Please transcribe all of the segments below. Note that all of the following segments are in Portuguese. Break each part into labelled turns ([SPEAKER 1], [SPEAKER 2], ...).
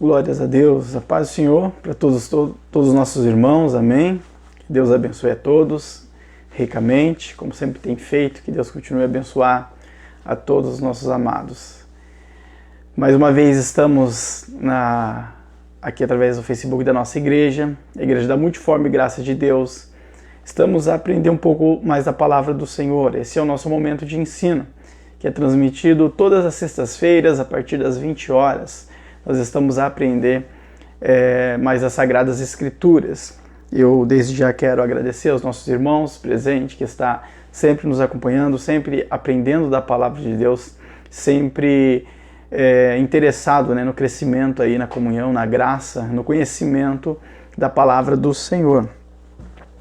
[SPEAKER 1] Glórias a Deus, a paz do Senhor para todos os nossos irmãos, amém. Que Deus abençoe a todos ricamente, como sempre tem feito, que Deus continue a abençoar a todos os nossos amados. Mais uma vez estamos aqui através do Facebook da nossa igreja, a Igreja da Multiforme Graça de Deus. Estamos a aprender um pouco mais da palavra do Senhor. Esse é o nosso momento de ensino, que é transmitido todas as sextas-feiras a partir das 20 horas. Nós estamos a aprender mais as Sagradas Escrituras. Eu desde já quero agradecer aos nossos irmãos presentes que está sempre nos acompanhando, sempre aprendendo da palavra de Deus, sempre interessado, no crescimento aí, na comunhão, na graça, no conhecimento da palavra do Senhor.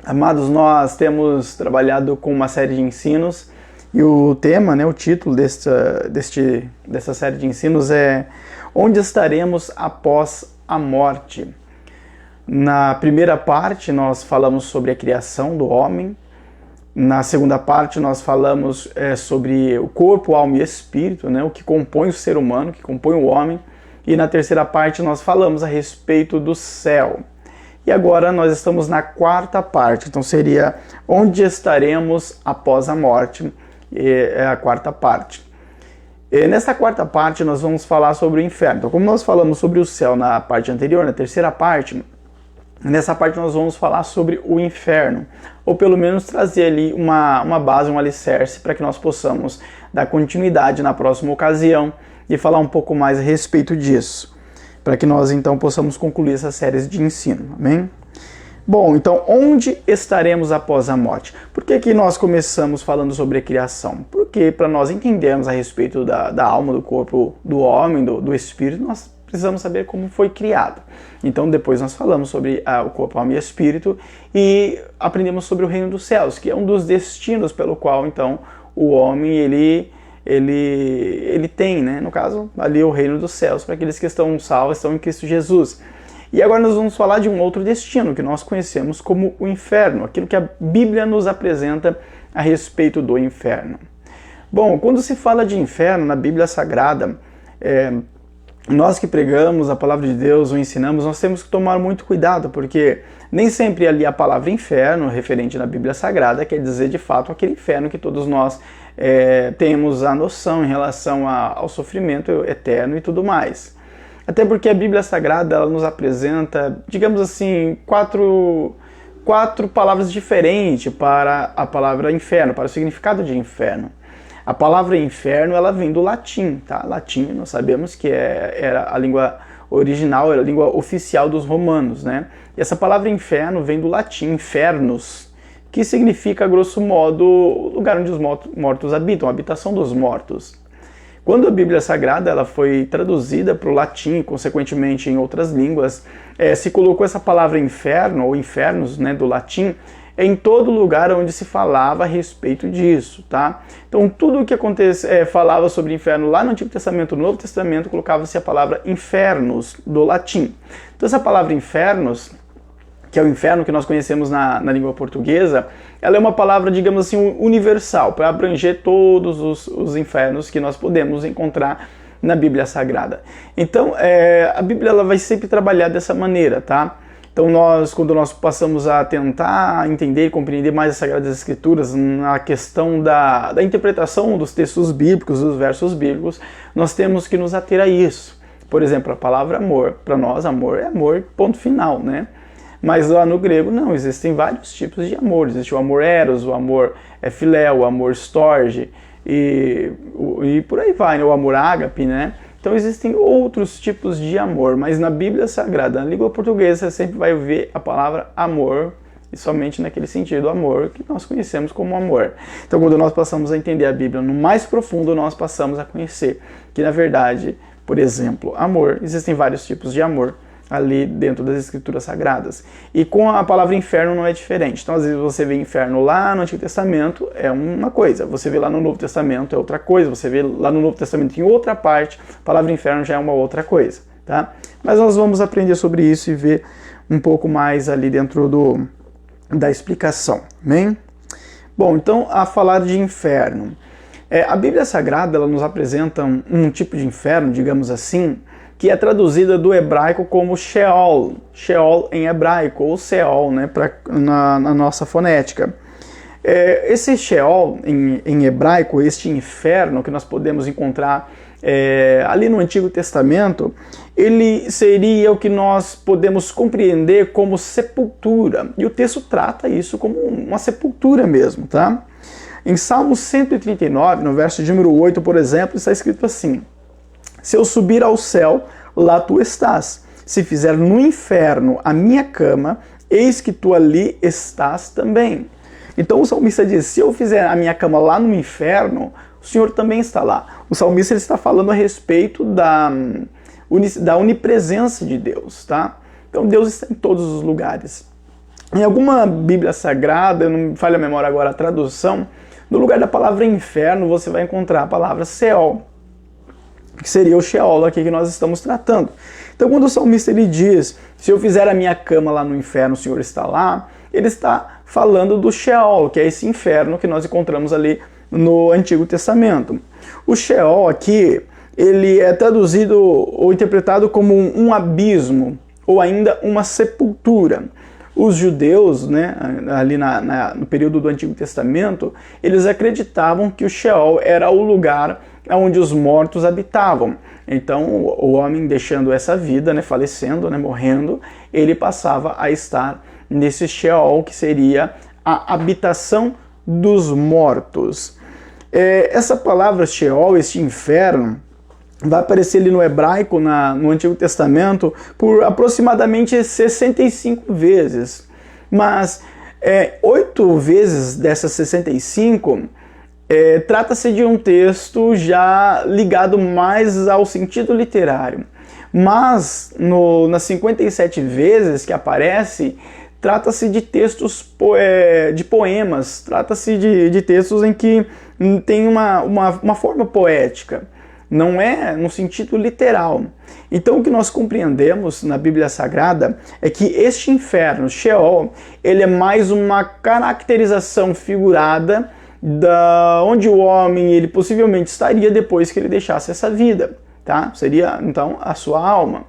[SPEAKER 1] Amados, nós temos trabalhado com uma série de ensinos e o tema, o título dessa série de ensinos é Onde estaremos após a morte? Na primeira parte nós falamos sobre a criação do homem. Na segunda parte nós falamos sobre o corpo, alma e espírito, o que compõe o ser humano, o que compõe o homem. E na terceira parte nós falamos a respeito do céu. E agora nós estamos na quarta parte, então seria Onde estaremos após a morte? É a quarta parte. Nessa quarta parte nós vamos falar sobre o inferno. Então, como nós falamos sobre o céu na parte anterior, na terceira parte, nessa parte nós vamos falar sobre o inferno, ou pelo menos trazer ali uma base, um alicerce, para que nós possamos dar continuidade na próxima ocasião e falar um pouco mais a respeito disso, para que nós então possamos concluir essa série de ensino, amém? Bom, então, onde estaremos após a morte? Por que nós começamos falando sobre a criação? Porque para nós entendermos a respeito da alma, do corpo, do homem, do espírito, nós precisamos saber como foi criado. Então, depois nós falamos sobre o corpo, alma e espírito e aprendemos sobre o reino dos céus, que é um dos destinos pelo qual, então, o homem, ele tem, no caso, ali o reino dos céus, para aqueles que estão salvos, estão em Cristo Jesus. E agora nós vamos falar de um outro destino que nós conhecemos como o inferno, aquilo que a Bíblia nos apresenta a respeito do inferno. Bom, quando se fala de inferno na Bíblia Sagrada, nós que pregamos a palavra de Deus, o ensinamos, nós temos que tomar muito cuidado, porque nem sempre ali a palavra inferno, referente na Bíblia Sagrada, quer dizer de fato aquele inferno que todos nós temos a noção em relação ao sofrimento eterno e tudo mais. Até porque a Bíblia Sagrada ela nos apresenta, digamos assim, quatro palavras diferentes para a palavra inferno, para o significado de inferno. A palavra inferno ela vem do latim, tá? Latim nós sabemos que era a língua original, era a língua oficial dos romanos, E essa palavra inferno vem do latim infernus, que significa, grosso modo, o lugar onde os mortos habitam, a habitação dos mortos. Quando a Bíblia Sagrada ela foi traduzida para o latim e, consequentemente, em outras línguas, se colocou essa palavra inferno, ou infernos, do latim, em todo lugar onde se falava a respeito disso, tá? Então, tudo o que falava sobre inferno lá no Antigo Testamento, no Novo Testamento, colocava-se a palavra infernos, do latim. Então, essa palavra infernos, que é o inferno que nós conhecemos na língua portuguesa, ela é uma palavra, digamos assim, universal, para abranger todos os infernos que nós podemos encontrar na Bíblia Sagrada. Então, a Bíblia ela vai sempre trabalhar dessa maneira, tá? Então, quando nós passamos a tentar entender e compreender mais as Sagradas Escrituras, na questão da interpretação dos textos bíblicos, dos versos bíblicos, nós temos que nos ater a isso. Por exemplo, a palavra amor, para nós, amor é amor, ponto final, Mas lá no grego, não, existem vários tipos de amor. Existe o amor eros, o amor filéu, o amor storge, e por aí vai, o amor ágape, Então existem outros tipos de amor, mas na Bíblia Sagrada, na língua portuguesa, você sempre vai ver a palavra amor, e somente naquele sentido, amor, que nós conhecemos como amor. Então quando nós passamos a entender a Bíblia no mais profundo, nós passamos a conhecer que, na verdade, por exemplo, amor, existem vários tipos de amor ali dentro das Escrituras Sagradas. E com a palavra inferno não é diferente. Então, às vezes você vê inferno lá no Antigo Testamento, é uma coisa. Você vê lá no Novo Testamento, é outra coisa. Você vê lá no Novo Testamento, em outra parte, a palavra inferno já é uma outra coisa, tá? Mas nós vamos aprender sobre isso e ver um pouco mais ali dentro da explicação, amém? Bom, então, a falar de inferno. A Bíblia Sagrada ela nos apresenta um tipo de inferno, digamos assim, que é traduzida do hebraico como Sheol, Sheol em hebraico, ou Seol, né, na nossa fonética. Esse Sheol em hebraico, este inferno que nós podemos encontrar ali no Antigo Testamento, ele seria o que nós podemos compreender como sepultura. E o texto trata isso como uma sepultura mesmo, tá? Em Salmo 139, no verso de número 8, por exemplo, está escrito assim: se eu subir ao céu, lá tu estás. Se fizer no inferno a minha cama, eis que tu ali estás também. Então o salmista diz, se eu fizer a minha cama lá no inferno, o Senhor também está lá. O salmista ele está falando a respeito da onipresença de Deus, tá? Então Deus está em todos os lugares. Em alguma Bíblia Sagrada, eu não me falha a memória agora a tradução, no lugar da palavra inferno você vai encontrar a palavra Seol, que seria o Sheol aqui que nós estamos tratando. Então quando o salmista ele diz, se eu fizer a minha cama lá no inferno, o Senhor está lá, ele está falando do Sheol, que é esse inferno que nós encontramos ali no Antigo Testamento. O Sheol aqui, ele é traduzido ou interpretado como um abismo, ou ainda uma sepultura. Os judeus, né, ali no período do Antigo Testamento, eles acreditavam que o Sheol era o lugar onde os mortos habitavam. Então, o homem deixando essa vida, né, falecendo, né, morrendo, ele passava a estar nesse Sheol, que seria a habitação dos mortos. Essa palavra Sheol, este inferno, vai aparecer ali no hebraico, no Antigo Testamento, por aproximadamente 65 vezes. Mas 8 vezes dessas 65 trata-se de um texto já ligado mais ao sentido literário. Mas nas 57 vezes que aparece, trata-se de textos de poemas, trata-se de textos em que tem uma forma poética. Não é no sentido literal. Então o que nós compreendemos na Bíblia Sagrada é que este inferno, Sheol, ele é mais uma caracterização figurada da onde o homem ele possivelmente estaria depois que ele deixasse essa vida, tá? Seria então a sua alma.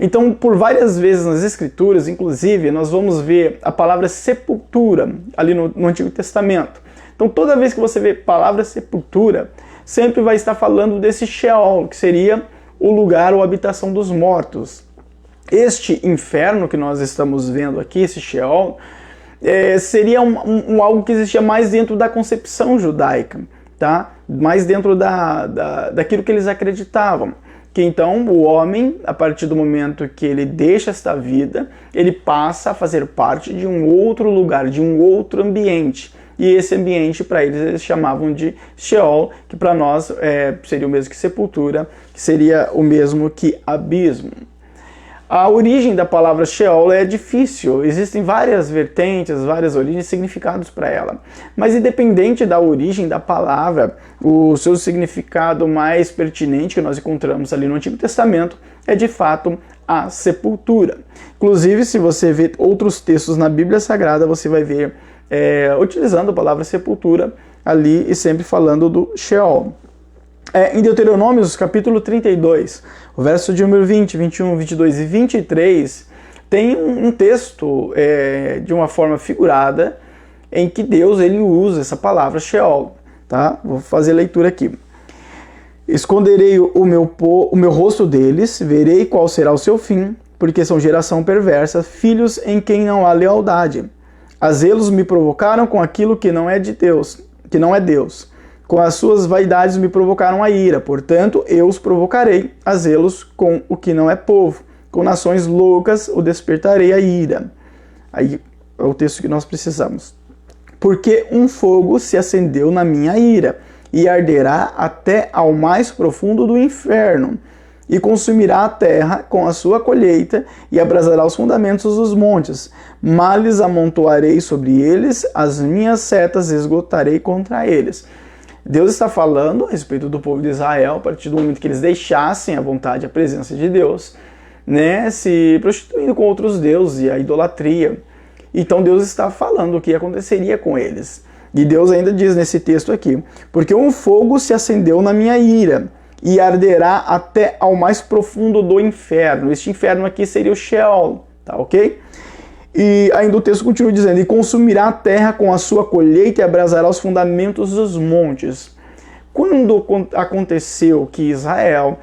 [SPEAKER 1] Então, por várias vezes nas Escrituras, inclusive, nós vamos ver a palavra sepultura ali no Antigo Testamento. Então, toda vez que você vê a palavra sepultura, sempre vai estar falando desse Sheol, que seria o lugar ou habitação dos mortos. Este inferno que nós estamos vendo aqui, esse Sheol, seria algo que existia mais dentro da concepção judaica, tá? Mais dentro daquilo que eles acreditavam. Que então o homem, a partir do momento que ele deixa esta vida, ele passa a fazer parte de um outro lugar, de um outro ambiente. E esse ambiente, para eles chamavam de Sheol, que para nós seria o mesmo que sepultura, que seria o mesmo que abismo. A origem da palavra Sheol é difícil, existem várias vertentes, várias origens e significados para ela. Mas independente da origem da palavra, o seu significado mais pertinente que nós encontramos ali no Antigo Testamento é de fato a sepultura. Inclusive, se você ver outros textos na Bíblia Sagrada, você vai ver utilizando a palavra sepultura ali e sempre falando do Sheol. Em Deuteronômios, capítulo 32, o verso de número 20, 21, 22 e 23, tem um texto de uma forma figurada em que Deus ele usa essa palavra Sheol. Tá? Vou fazer a leitura aqui. Esconderei o meu rosto deles, verei qual será o seu fim, porque são geração perversa, filhos em quem não há lealdade. A zelos me provocaram com aquilo que não é de Deus, que não é Deus. Com as suas vaidades me provocaram a ira, portanto eu os provocarei a zelos com o que não é povo. Com nações loucas o despertarei a ira. Aí é o texto que nós precisamos. Porque um fogo se acendeu na minha ira, e arderá até ao mais profundo do inferno, e consumirá a terra com a sua colheita, e abrasará os fundamentos dos montes. Males amontoarei sobre eles, as minhas setas esgotarei contra eles. Deus está falando a respeito do povo de Israel a partir do momento que eles deixassem à vontade a presença de Deus, né, se prostituindo com outros deuses e a idolatria. Então Deus está falando o que aconteceria com eles. E Deus ainda diz nesse texto aqui, porque um fogo se acendeu na minha ira, e arderá até ao mais profundo do inferno. Este inferno aqui seria o Sheol, tá ok? E ainda o texto continua dizendo, e consumirá a terra com a sua colheita e abrasará os fundamentos dos montes. Quando aconteceu que Israel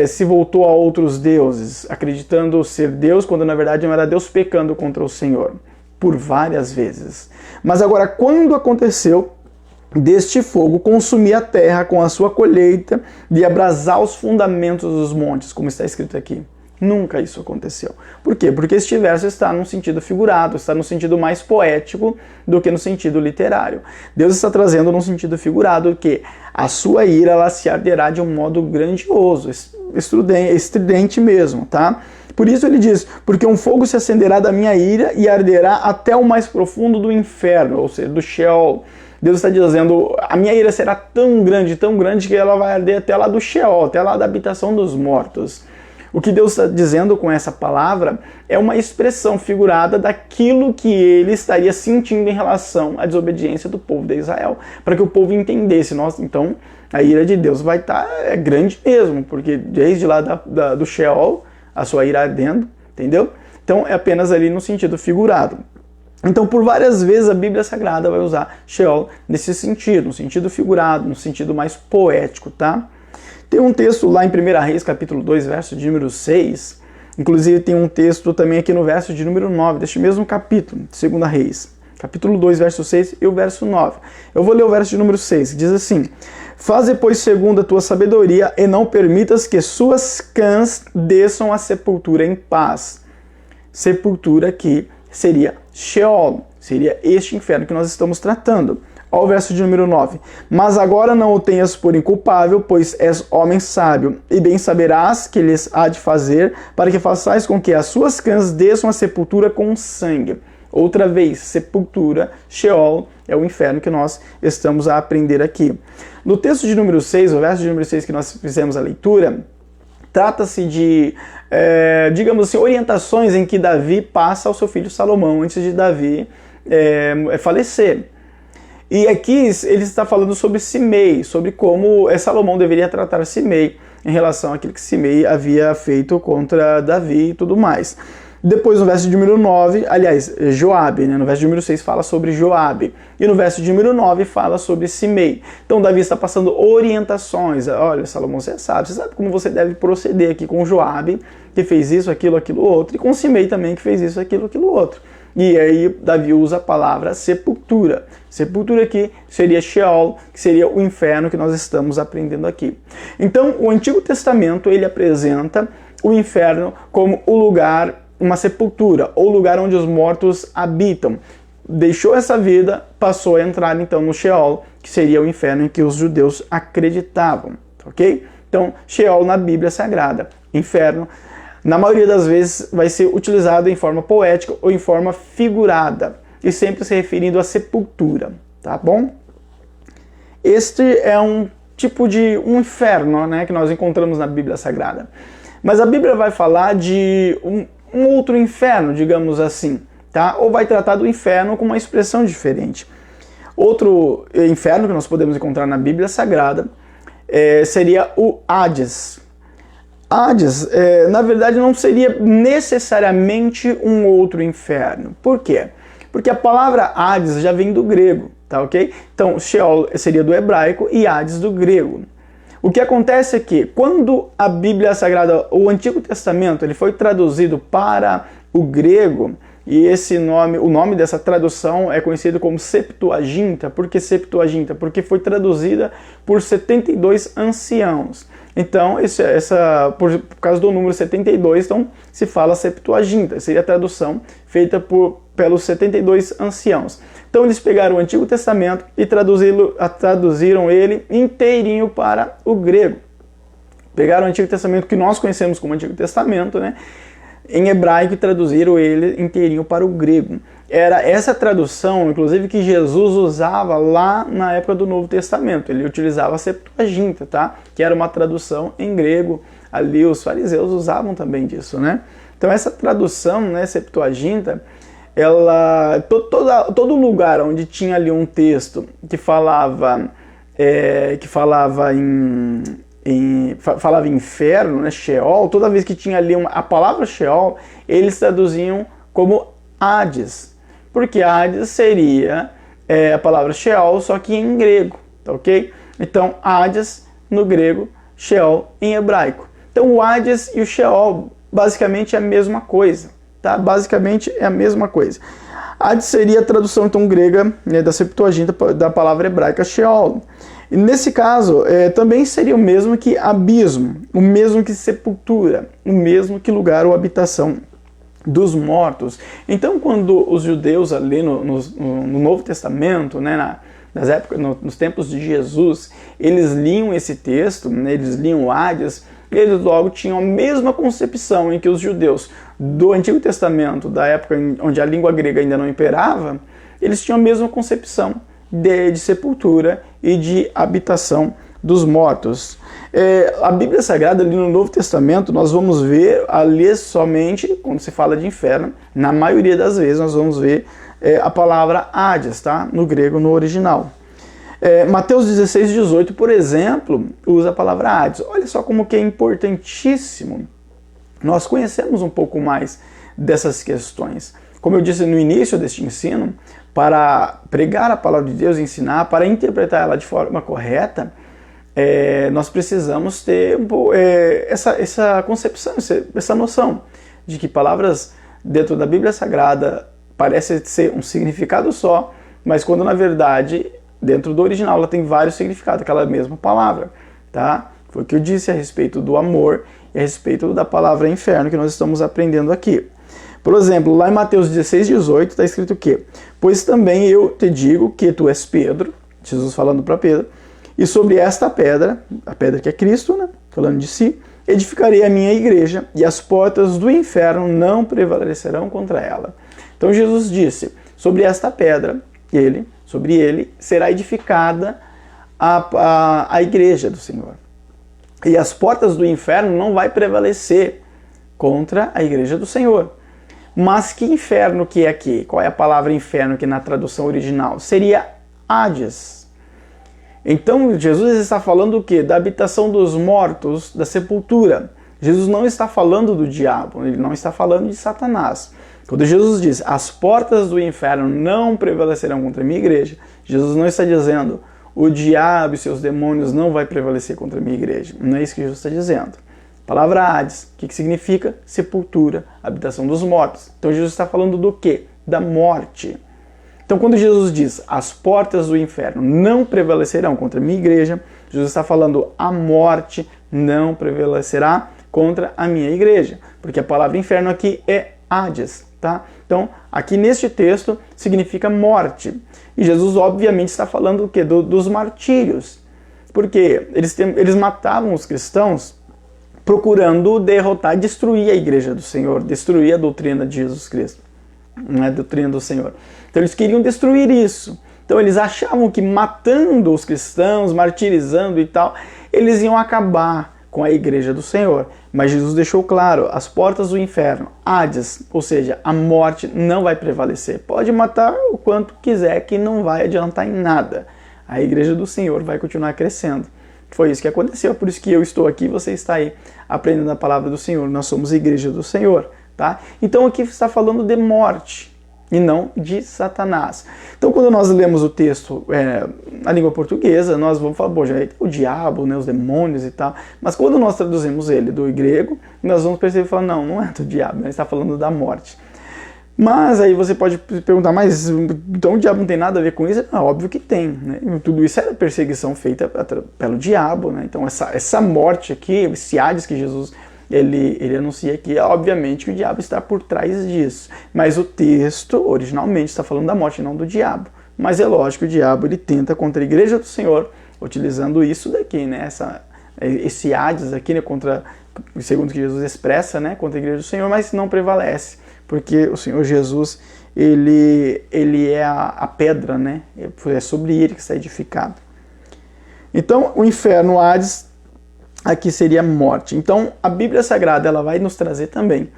[SPEAKER 1] se voltou a outros deuses, acreditando ser Deus, quando na verdade não era Deus, pecando contra o Senhor? Por várias vezes. Mas agora, quando aconteceu deste fogo consumir a terra com a sua colheita e abrasar os fundamentos dos montes, como está escrito aqui? Nunca isso aconteceu. Por quê? Porque este verso está num sentido figurado, está no sentido mais poético do que no sentido literário. Deus está trazendo num sentido figurado que a sua ira ela se arderá de um modo grandioso, estridente mesmo, tá? Por isso ele diz, porque um fogo se acenderá da minha ira e arderá até o mais profundo do inferno, ou seja, do Sheol. Deus está dizendo, a minha ira será tão grande que ela vai arder até lá do Sheol, até lá da habitação dos mortos. O que Deus está dizendo com essa palavra é uma expressão figurada daquilo que ele estaria sentindo em relação à desobediência do povo de Israel, para que o povo entendesse, nossa, então a ira de Deus vai estar grande mesmo, porque desde lá do Sheol, a sua ira ardendo, entendeu? Então é apenas ali no sentido figurado. Então, por várias vezes a Bíblia Sagrada vai usar Sheol nesse sentido, no sentido figurado, no sentido mais poético, tá? Tem um texto lá em 1 Reis, capítulo 2, verso de número 6. Inclusive tem um texto também aqui no verso de número 9, deste mesmo capítulo, 2 Reis. Capítulo 2, verso 6 e o verso 9. Eu vou ler o verso de número 6, que diz assim: Faze, pois, segundo a tua sabedoria, e não permitas que suas cãs desçam à sepultura em paz. Sepultura que seria Sheol, seria este inferno que nós estamos tratando. Olha o verso de número 9. Mas agora não o tenhas por inculpável, pois és homem sábio, e bem saberás que lhes há de fazer, para que façais com que as suas cãs desçam à sepultura com sangue. Outra vez, sepultura, Sheol, é o inferno que nós estamos a aprender aqui. No texto de número 6, o verso de número 6 que nós fizemos a leitura, trata-se de, digamos assim, orientações em que Davi passa ao seu filho Salomão, antes de Davi falecer. E aqui ele está falando sobre Simei, sobre como Salomão deveria tratar Simei em relação àquilo que Simei havia feito contra Davi e tudo mais. Depois, no verso de número 9, aliás, Joabe, né? No verso de número 6 fala sobre Joabe. E no verso de número 9 fala sobre Simei. Então, Davi está passando orientações. Olha, Salomão, você sabe como você deve proceder aqui com Joabe, que fez isso, aquilo outro, e com Simei também, que fez isso, aquilo outro. E aí Davi usa a palavra sepultura. Sepultura aqui seria Sheol, que seria o inferno que nós estamos aprendendo aqui. Então, o Antigo Testamento, ele apresenta o inferno como o lugar, uma sepultura, ou lugar onde os mortos habitam. Deixou essa vida, passou a entrar então no Sheol, que seria o inferno em que os judeus acreditavam, ok? Então, Sheol na Bíblia Sagrada, inferno, na maioria das vezes vai ser utilizado em forma poética ou em forma figurada, e sempre se referindo à sepultura, tá bom? Este é um tipo de um inferno, né, que nós encontramos na Bíblia Sagrada. Mas a Bíblia vai falar de um outro inferno, digamos assim, tá? Ou vai tratar do inferno com uma expressão diferente. Outro inferno que nós podemos encontrar na Bíblia Sagrada seria o Hades. Hades, na verdade, não seria necessariamente um outro inferno. Por quê? Porque a palavra Hades já vem do grego, tá ok? Então, Sheol seria do hebraico e Hades do grego. O que acontece é que, quando a Bíblia Sagrada, o Antigo Testamento, ele foi traduzido para o grego, e o nome dessa tradução é conhecido como Septuaginta. Por que Septuaginta? Porque foi traduzida por 72 anciãos. Então, por causa do número 72, então, se fala Septuaginta. Seria a tradução feita pelos 72 anciãos. Então, eles pegaram o Antigo Testamento e traduziram ele inteirinho para o grego. Pegaram o Antigo Testamento, que nós conhecemos como Antigo Testamento, né, em hebraico, e traduziram ele inteirinho para o grego. Era essa tradução, inclusive, que Jesus usava lá na época do Novo Testamento. Ele utilizava a Septuaginta, tá? Que era uma tradução em grego. Ali os fariseus usavam também disso, né? Então essa tradução, né, Septuaginta, todo lugar onde tinha ali um texto que falava falava inferno, né, Sheol, toda vez que tinha ali a palavra Sheol, eles traduziam como Hades, porque Hades seria a palavra Sheol, só que em grego, tá ok? Então, Hades no grego, Sheol em hebraico. Então, o Hades e o Sheol basicamente é a mesma coisa, tá? Basicamente é a mesma coisa. Hades seria a tradução então grega, né, da Septuaginta da palavra hebraica Sheol. E nesse caso, também seria o mesmo que abismo, o mesmo que sepultura, o mesmo que lugar ou habitação dos mortos. Então, quando os judeus ali no Novo Testamento, né, nos tempos de Jesus, eles liam esse texto, né, eles liam Hades, eles logo tinham a mesma concepção em que os judeus do Antigo Testamento, da época onde a língua grega ainda não imperava, eles tinham a mesma concepção de sepultura e de habitação dos mortos. A Bíblia Sagrada, ali no Novo Testamento, nós vamos ver ali somente, quando se fala de inferno, na maioria das vezes nós vamos ver a palavra Hades, tá? No grego, no original. Mateus 16, 18, por exemplo, usa a palavra Hades. Olha só como que é importantíssimo nós conhecemos um pouco mais dessas questões. Como eu disse no início deste ensino, para pregar a palavra de Deus, ensinar, para interpretar ela de forma correta, nós precisamos ter essa concepção, essa noção de que palavras dentro da Bíblia Sagrada parecem ser um significado só, mas quando na verdade dentro do original ela tem vários significados, aquela mesma palavra, tá? Foi o que eu disse a respeito do amor e a respeito da palavra inferno que nós estamos aprendendo aqui. Por exemplo, lá em Mateus 16, 18 está escrito o quê? Pois também eu te digo que tu és Pedro, Jesus falando para Pedro, e sobre esta pedra, a pedra que é Cristo, né, falando de si, edificarei a minha igreja e as portas do inferno não prevalecerão contra ela. Então Jesus disse, sobre esta pedra, sobre ele será edificada a igreja do Senhor. E as portas do inferno não vai prevalecer contra a igreja do Senhor. Mas que inferno que é aqui? Qual é a palavra inferno que na tradução original? Seria Hades. Então Jesus está falando o quê? Da habitação dos mortos, da sepultura. Jesus não está falando do diabo, ele não está falando de Satanás. Quando Jesus diz, as portas do inferno não prevalecerão contra a minha igreja, Jesus não está dizendo, o diabo e seus demônios não vai prevalecer contra a minha igreja. Não é isso que Jesus está dizendo. A palavra Hades, o que significa? Sepultura, habitação dos mortos. Então Jesus está falando do quê? Da morte. Então quando Jesus diz, as portas do inferno não prevalecerão contra a minha igreja, Jesus está falando, a morte não prevalecerá contra a minha igreja. Porque a palavra inferno aqui é Hades, tá? Então, aqui neste texto significa morte. E Jesus obviamente está falando o quê? Dos martírios. Porque eles matavam os cristãos procurando derrotar, destruir a igreja do Senhor, destruir a doutrina de Jesus Cristo, não é a doutrina do Senhor. Então eles queriam destruir isso. Então eles achavam que matando os cristãos, martirizando e tal, eles iam acabar com a igreja do Senhor. Mas Jesus deixou claro, as portas do inferno, Hades, ou seja, a morte não vai prevalecer. Pode matar o quanto quiser que não vai adiantar em nada. A igreja do Senhor vai continuar crescendo. Foi isso que aconteceu, por isso que eu estou aqui, você está aí aprendendo a palavra do Senhor. Nós somos a igreja do Senhor, tá? Então aqui está falando de morte e não de Satanás. Então quando nós lemos o texto na língua portuguesa, nós vamos falar, bom, já é o diabo, né, os demônios e tal. Mas quando nós traduzimos ele do grego, nós vamos perceber e falar, não é do diabo, ele está falando da morte. Mas aí você pode perguntar, mas então o diabo não tem nada a ver com isso? Óbvio que tem, né? Tudo isso era perseguição feita pelo diabo, né? Então essa morte aqui, esse Hades que Jesus ele anuncia aqui, obviamente que o diabo está por trás disso. Mas o texto originalmente está falando da morte, não do diabo. Mas é lógico que o diabo ele tenta contra a igreja do Senhor, utilizando isso daqui, né? Esse Hades aqui, né? Contra, segundo o que Jesus expressa, né? Contra a igreja do Senhor, mas não prevalece. Porque o Senhor Jesus, ele é a pedra, né? É sobre ele que está edificado. Então, o inferno, Hades, aqui seria morte. Então, a Bíblia Sagrada ela vai nos trazer também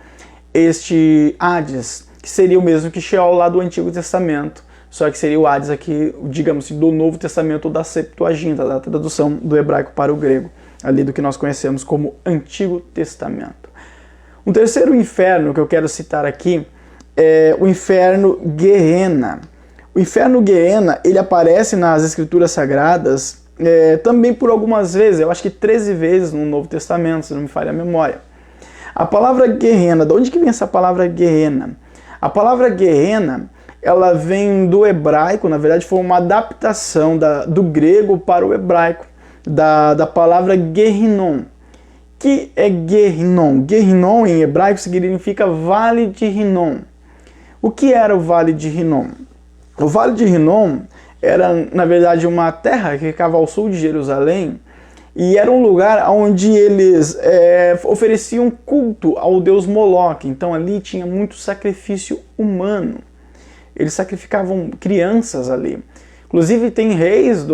[SPEAKER 1] este Hades, que seria o mesmo que Sheol lá do Antigo Testamento, só que seria o Hades aqui, digamos assim, do Novo Testamento, da Septuaginta, da tradução do hebraico para o grego. ali do que nós conhecemos como Antigo Testamento. Um terceiro inferno que eu quero citar aqui é o inferno Guerrena. O inferno Guerrena, ele aparece nas Escrituras Sagradas também por algumas vezes, eu acho que 13 vezes no Novo Testamento, se não me falha a memória. A palavra Guerrena, de onde que vem essa palavra Guerrena? A palavra Guerrena, ela vem do hebraico, na verdade foi uma adaptação do grego para o hebraico, da palavra Guerrinom. Que é Guerrinom? Guerrinom em hebraico significa Vale de Rinom. O que era o Vale de Rinom? O Vale de Rinom era, na verdade, uma terra que ficava ao sul de Jerusalém e era um lugar onde eles ofereciam culto ao deus Moloque. Então ali tinha muito sacrifício humano. Eles sacrificavam crianças ali. Inclusive tem reis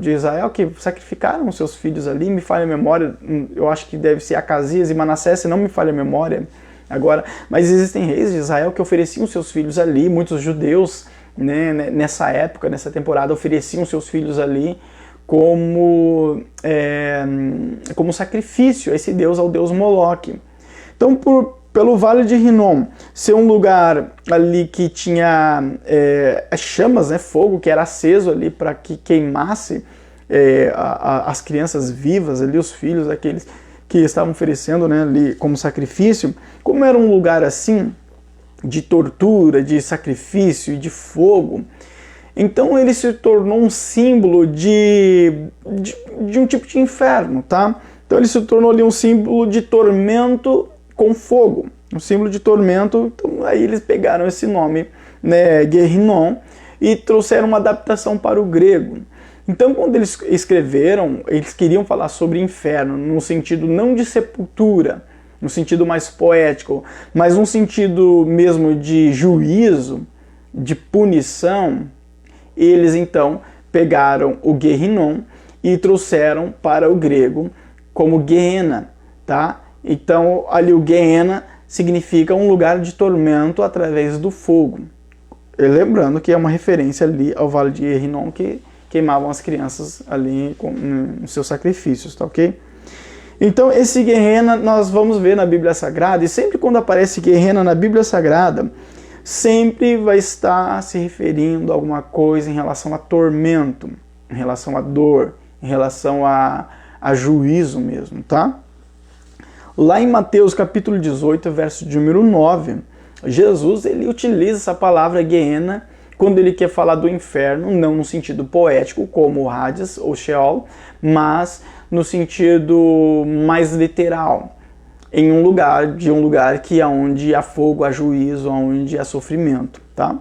[SPEAKER 1] de Israel que sacrificaram seus filhos ali, me falha a memória, eu acho que deve ser Acasias e Manassés, se não me falha a memória agora, mas existem reis de Israel que ofereciam seus filhos ali, muitos judeus, né, nessa época, nessa temporada, ofereciam seus filhos ali como sacrifício a esse deus, ao deus Moloque. Então, pelo Vale de Rinom ser um lugar ali que tinha chamas, né, fogo que era aceso ali para que queimasse as crianças vivas, ali, os filhos daqueles que estavam oferecendo, né, ali como sacrifício, como era um lugar assim, de tortura, de sacrifício e de fogo, então ele se tornou um símbolo de um tipo de inferno, tá? Então ele se tornou ali um símbolo de tormento com fogo, um símbolo de tormento. Então aí eles pegaram esse nome, né, Guerrinom, e trouxeram uma adaptação para o grego. Então quando eles escreveram, eles queriam falar sobre inferno, no sentido não de sepultura, no sentido mais poético, mas no sentido mesmo de juízo, de punição. Eles então pegaram o Guerrinom e trouxeram para o grego como Guerrena, tá? Então, ali o Guerrena significa um lugar de tormento através do fogo. E lembrando que é uma referência ali ao Vale de Guerrinom, que queimavam as crianças ali nos seus sacrifícios, tá ok? Então, esse Guerrena nós vamos ver na Bíblia Sagrada, e sempre quando aparece Guerrena na Bíblia Sagrada, sempre vai estar se referindo a alguma coisa em relação a tormento, em relação a dor, em relação a juízo mesmo, tá? Lá em Mateus capítulo 18, verso de número 9, Jesus ele utiliza essa palavra Guerrena quando ele quer falar do inferno, não no sentido poético, como o Hades ou Sheol, mas no sentido mais literal, em um lugar que é onde há fogo, há juízo, onde há sofrimento, tá?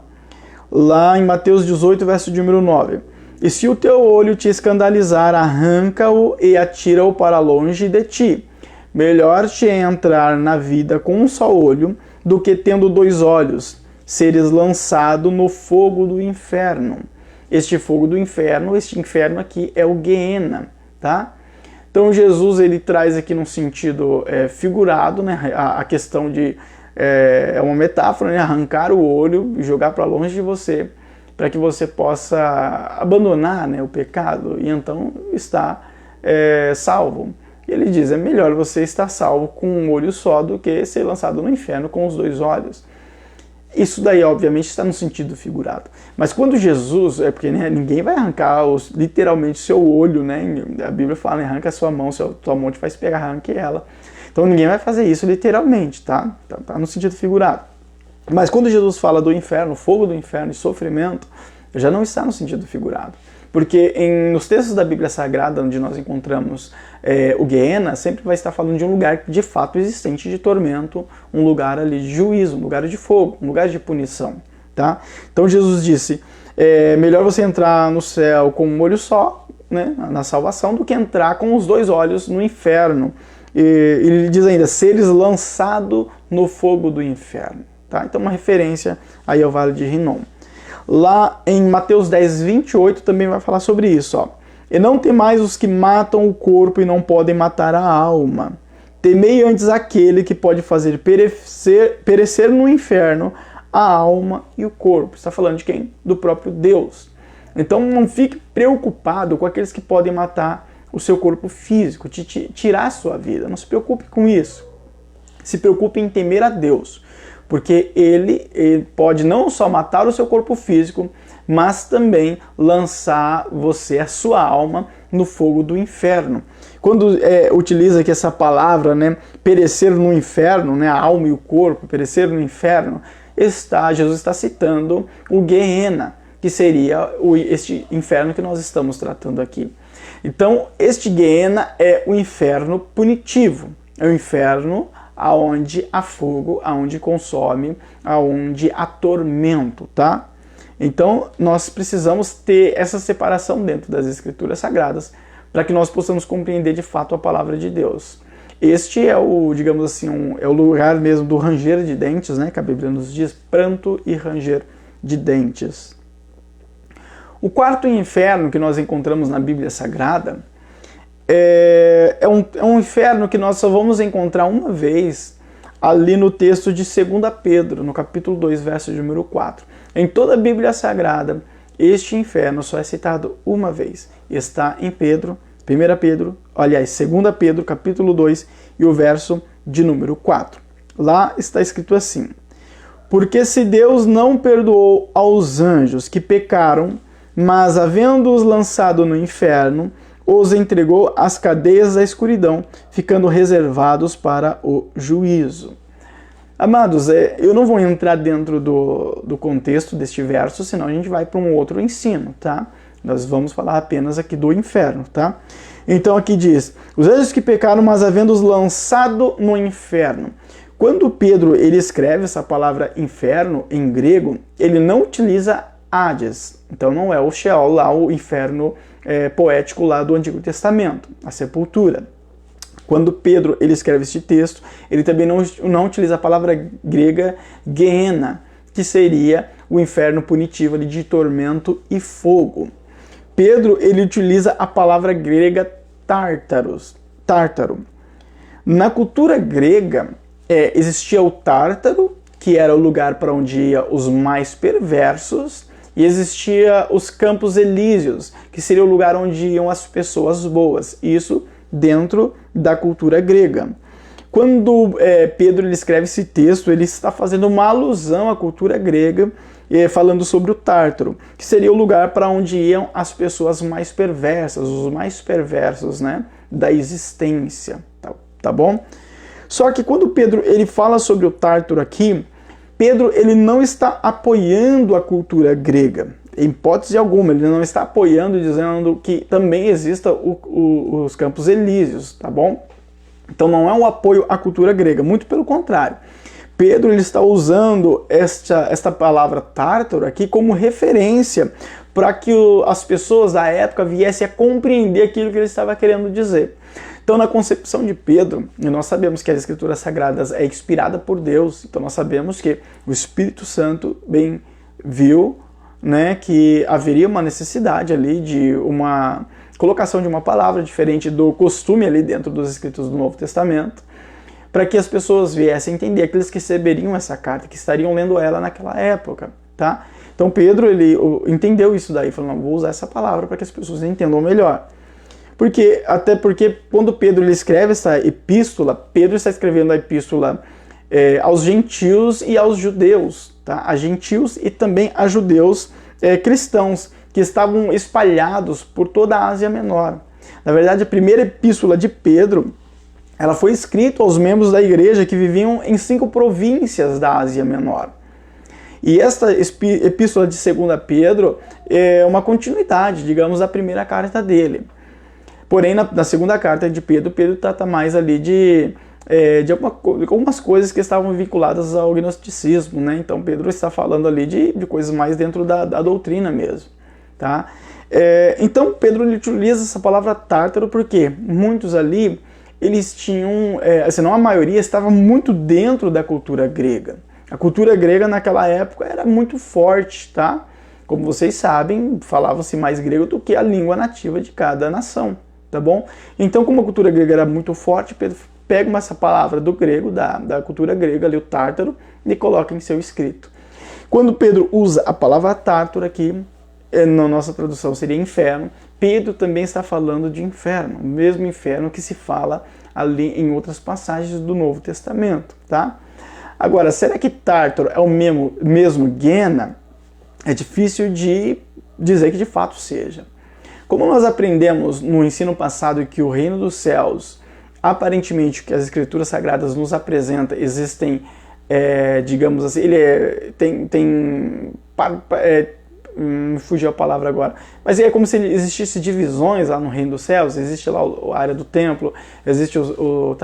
[SPEAKER 1] Lá em Mateus 18, verso de número 9, e se o teu olho te escandalizar, arranca-o e atira-o para longe de ti. Melhor te é entrar na vida com um só olho do que tendo 2 olhos, seres lançado no fogo do inferno. Este fogo do inferno, este inferno aqui é o Guerrena, tá? Então Jesus ele traz aqui num sentido figurado, né, a questão de é uma metáfora, né, arrancar o olho e jogar para longe de você, para que você possa abandonar, né, o pecado e então estar salvo. Ele diz, é melhor você estar salvo com um olho só do que ser lançado no inferno com os 2 olhos. Isso daí, obviamente, está no sentido figurado. Mas quando Jesus, porque né, ninguém vai arrancar literalmente seu olho, né? A Bíblia fala, arranca a sua mão, tua mão te faz pegar, arranque ela. Então ninguém vai fazer isso literalmente, tá? Tá no sentido figurado. Mas quando Jesus fala do inferno, fogo do inferno e sofrimento, já não está no sentido figurado. Porque nos textos da Bíblia Sagrada, onde nós encontramos o Guerrena, sempre vai estar falando de um lugar de fato existente de tormento, um lugar ali de juízo, um lugar de fogo, um lugar de punição. Tá? Então Jesus disse, melhor você entrar no céu com um olho só, né, na salvação, do que entrar com os 2 olhos no inferno. E ele diz ainda, seres lançado no fogo do inferno. Tá? Então uma referência aí ao Vale de Rinom. Lá em Mateus 10, 28 também vai falar sobre isso. Ó. E não temais os que matam o corpo e não podem matar a alma. Temei antes aquele que pode fazer perecer no inferno a alma e o corpo. Está falando de quem? Do próprio Deus. Então não fique preocupado com aqueles que podem matar o seu corpo físico, tirar a sua vida. Não se preocupe com isso. Se preocupe em temer a Deus, porque ele pode não só matar o seu corpo físico, mas também lançar você, a sua alma, no fogo do inferno. Quando utiliza aqui essa palavra, né, perecer no inferno, né, a alma e o corpo, perecer no inferno, Jesus está citando o Gehenna, que seria este inferno que nós estamos tratando aqui. Então, este Gehenna é o inferno punitivo, é o inferno aonde há fogo, aonde consome, aonde há tormento, tá? Então, nós precisamos ter essa separação dentro das Escrituras Sagradas para que nós possamos compreender de fato a palavra de Deus. Este é o, digamos assim, é o lugar mesmo do ranger de dentes, né? Que a Bíblia nos diz, pranto e ranger de dentes. O quarto inferno que nós encontramos na Bíblia Sagrada é um inferno que nós só vamos encontrar uma vez ali no texto de 2 Pedro, no capítulo 2, verso de número 4. Em toda a Bíblia Sagrada, este inferno só é citado uma vez. Está em 2 Pedro, capítulo 2, e o verso de número 4. Lá está escrito assim: porque se Deus não perdoou aos anjos que pecaram, mas havendo-os lançado no inferno, os entregou às cadeias da escuridão, ficando reservados para o juízo. Amados, eu não vou entrar dentro do contexto deste verso, senão a gente vai para um outro ensino, tá? Nós vamos falar apenas aqui do inferno, tá? Então aqui diz, os anjos que pecaram, mas havendo-os lançado no inferno. Quando Pedro ele escreve essa palavra inferno em grego, ele não utiliza Hades. Então não é o Sheol lá, o inferno poético lá do Antigo Testamento, a sepultura. Quando Pedro ele escreve este texto, ele também não utiliza a palavra grega Gehenna, que seria o inferno punitivo ali de tormento e fogo. Pedro ele utiliza a palavra grega tártaro. Na cultura grega existia o Tártaro, que era o lugar para onde iam os mais perversos, e existia os Campos Elíseos, que seria o lugar onde iam as pessoas boas. Isso dentro da cultura grega. Quando Pedro ele escreve esse texto, ele está fazendo uma alusão à cultura grega, falando sobre o Tártaro, que seria o lugar para onde iam as pessoas mais perversas, os mais perversos, né, da existência, tá bom? Só que quando Pedro ele fala sobre o Tártaro aqui, Pedro ele não está apoiando a cultura grega, em hipótese alguma, ele não está apoiando, dizendo que também exista os Campos Elíseos, tá bom? Então não é um apoio à cultura grega, muito pelo contrário. Pedro ele está usando esta palavra tártaro aqui como referência para que as pessoas da época viessem a compreender aquilo que ele estava querendo dizer. Então, na concepção de Pedro, e nós sabemos que as Escrituras Sagradas é inspirada por Deus, então nós sabemos que o Espírito Santo bem viu, né, que haveria uma necessidade ali de uma colocação de uma palavra diferente do costume ali dentro dos escritos do Novo Testamento, para que as pessoas viessem a entender, aqueles que receberiam essa carta, que estariam lendo ela naquela época, tá? Então Pedro, ele entendeu isso daí, falou, não, vou usar essa palavra para que as pessoas entendam melhor. Até porque quando Pedro ele escreve essa epístola, Pedro está escrevendo a epístola aos gentios e aos judeus, tá? A gentios e também a judeus cristãos, que estavam espalhados por toda a Ásia Menor. Na verdade, a primeira epístola de Pedro, ela foi escrita aos membros da igreja que viviam em 5 províncias da Ásia Menor. E esta epístola de 2 Pedro é uma continuidade, digamos, da primeira carta dele. Porém, na segunda carta de Pedro, Pedro trata mais ali de algumas coisas que estavam vinculadas ao gnosticismo, né? Então Pedro está falando ali de coisas mais dentro da doutrina mesmo, tá? Então Pedro ele utiliza essa palavra tártaro porque muitos ali, eles tinham, se não a maioria, estava muito dentro da cultura grega. A cultura grega naquela época era muito forte, tá? Como vocês sabem, falava-se mais grego do que a língua nativa de cada nação, tá bom? Então, como a cultura grega era muito forte, Pedro pega essa palavra do grego, da cultura grega, ali o tártaro, e coloca em seu escrito. Quando Pedro usa a palavra tártaro aqui, na nossa tradução seria inferno, Pedro também está falando de inferno, o mesmo inferno que se fala ali em outras passagens do Novo Testamento, tá? Agora, será que Tártaro é o mesmo Guiana? É difícil de dizer que de fato seja. Como nós aprendemos no ensino passado que o reino dos céus, aparentemente, que as escrituras sagradas nos apresentam, existem, digamos assim, me fugiu a palavra agora, mas é como se existisse divisões lá no reino dos céus. Existe lá a área do templo, existe o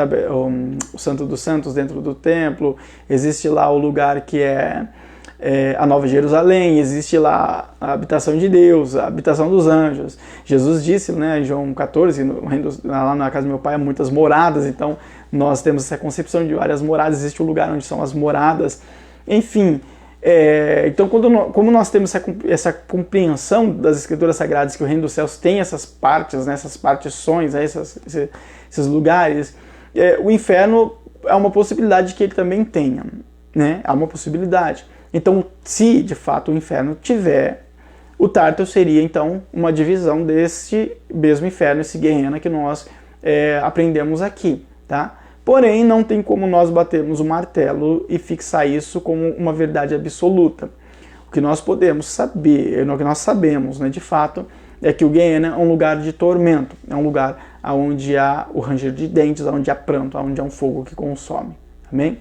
[SPEAKER 1] Santo dos Santos dentro do templo, existe lá o lugar que é a Nova Jerusalém, existe lá a habitação de Deus, a habitação dos anjos. Jesus disse, né, em João 14, lá na casa do meu pai há muitas moradas, então nós temos essa concepção de várias moradas, existe o lugar onde são as moradas, enfim. Então, como nós temos essa compreensão das Escrituras Sagradas, que o reino dos céus tem essas partes, né, essas partições, esses lugares, o inferno é uma possibilidade que ele também tenha, né? Há uma possibilidade. Então, se de fato o inferno tiver, o Tártaro seria então uma divisão desse mesmo inferno, esse Guiana que nós aprendemos aqui, tá? Porém, não tem como nós batermos o martelo e fixar isso como uma verdade absoluta. O que nós podemos saber, o que nós sabemos, né, de fato, é que o Guiana é um lugar de tormento, é um lugar onde há o ranger de dentes, onde há pranto, onde há um fogo que consome. Amém?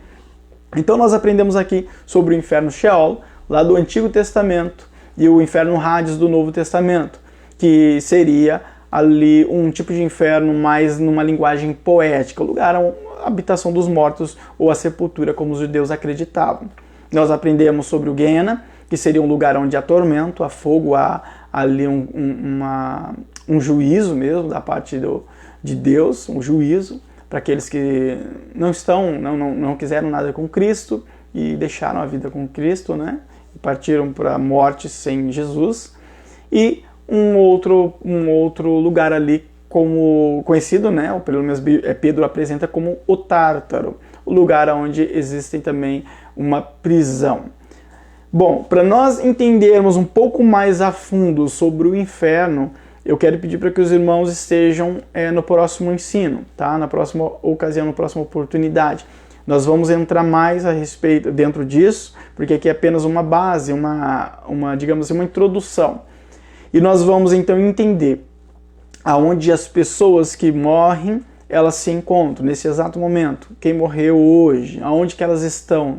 [SPEAKER 1] Então nós aprendemos aqui sobre o inferno Sheol, lá do Antigo Testamento, e o inferno Hades do Novo Testamento, que seria ali um tipo de inferno mais numa linguagem poética, o lugar, a habitação dos mortos ou a sepultura, como os judeus acreditavam. Nós aprendemos sobre o Guiana, que seria um lugar onde há tormento, há fogo, há ali um juízo mesmo da parte de Deus, um juízo para aqueles que não quiseram nada com Cristo e deixaram a vida com Cristo, né? E partiram para a morte sem Jesus. E um outro lugar ali como conhecido, né? Ou pelo menos Pedro apresenta como o Tártaro, o lugar onde existe também uma prisão. Bom, para nós entendermos um pouco mais a fundo sobre o inferno, eu quero pedir para que os irmãos estejam no próximo ensino, tá? Na próxima ocasião, na próxima oportunidade. Nós vamos entrar mais a respeito dentro disso, porque aqui é apenas uma base, digamos assim, uma introdução. E nós vamos então entender aonde as pessoas que morrem, elas se encontram nesse exato momento. Quem morreu hoje, aonde que elas estão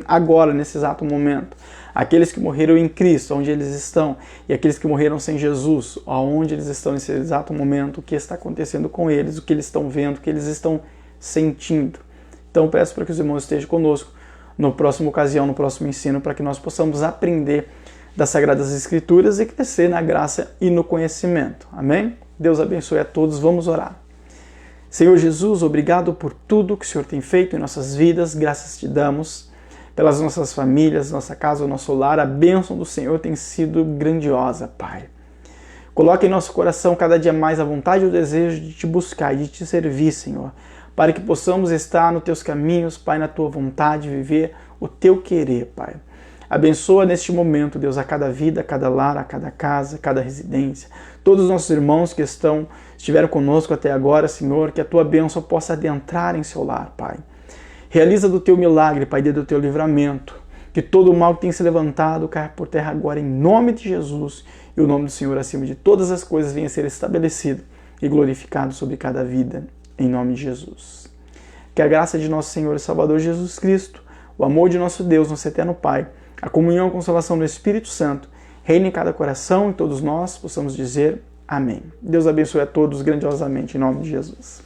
[SPEAKER 1] agora, nesse exato momento. Aqueles que morreram em Cristo, onde eles estão, e aqueles que morreram sem Jesus, aonde eles estão nesse exato momento, o que está acontecendo com eles, o que eles estão vendo, o que eles estão sentindo. Então peço para que os irmãos estejam conosco na próxima ocasião, no próximo ensino, para que nós possamos aprender das Sagradas Escrituras e crescer na graça e no conhecimento. Amém? Deus abençoe a todos. Vamos orar. Senhor Jesus, obrigado por tudo que o Senhor tem feito em nossas vidas. Graças te damos pelas nossas famílias, nossa casa, o nosso lar. A bênção do Senhor tem sido grandiosa, Pai. Coloque em nosso coração cada dia mais a vontade e o desejo de te buscar e de te servir, Senhor, para que possamos estar nos teus caminhos, Pai, na tua vontade, viver o teu querer, Pai. Abençoa neste momento, Deus, a cada vida, a cada lar, a cada casa, a cada residência. Todos os nossos irmãos que estiveram conosco até agora, Senhor, que a tua bênção possa adentrar em seu lar, Pai. Realiza do teu milagre, Pai, do teu livramento. Que todo o mal que tem se levantado caia por terra agora, em nome de Jesus. E o nome do Senhor, acima de todas as coisas, venha a ser estabelecido e glorificado sobre cada vida, em nome de Jesus. Que a graça de nosso Senhor e Salvador Jesus Cristo, o amor de nosso Deus, nosso eterno Pai, a comunhão e a consolação do Espírito Santo, reine em cada coração e todos nós possamos dizer amém. Deus abençoe a todos grandiosamente, em nome de Jesus.